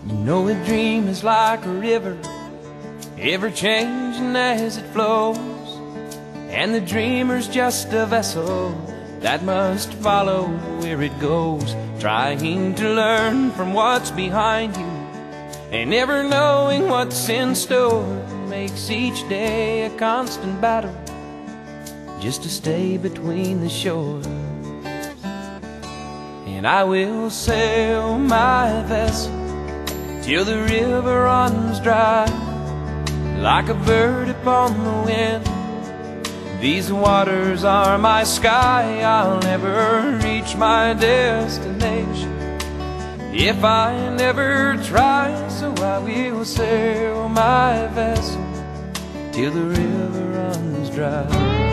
You know a dream is like a river, ever changing as it flows, and the dreamer's just a vessel that must follow where it goes, trying to learn from what's behind you and never knowing what's in store. Makes each day a constant battle just to stay between the shores. And I will sail my vessel till the river runs dry, like a bird upon the wind. These waters are my sky. I'll never reach my destination if I never try. So I will sail my vessel till the river runs dry.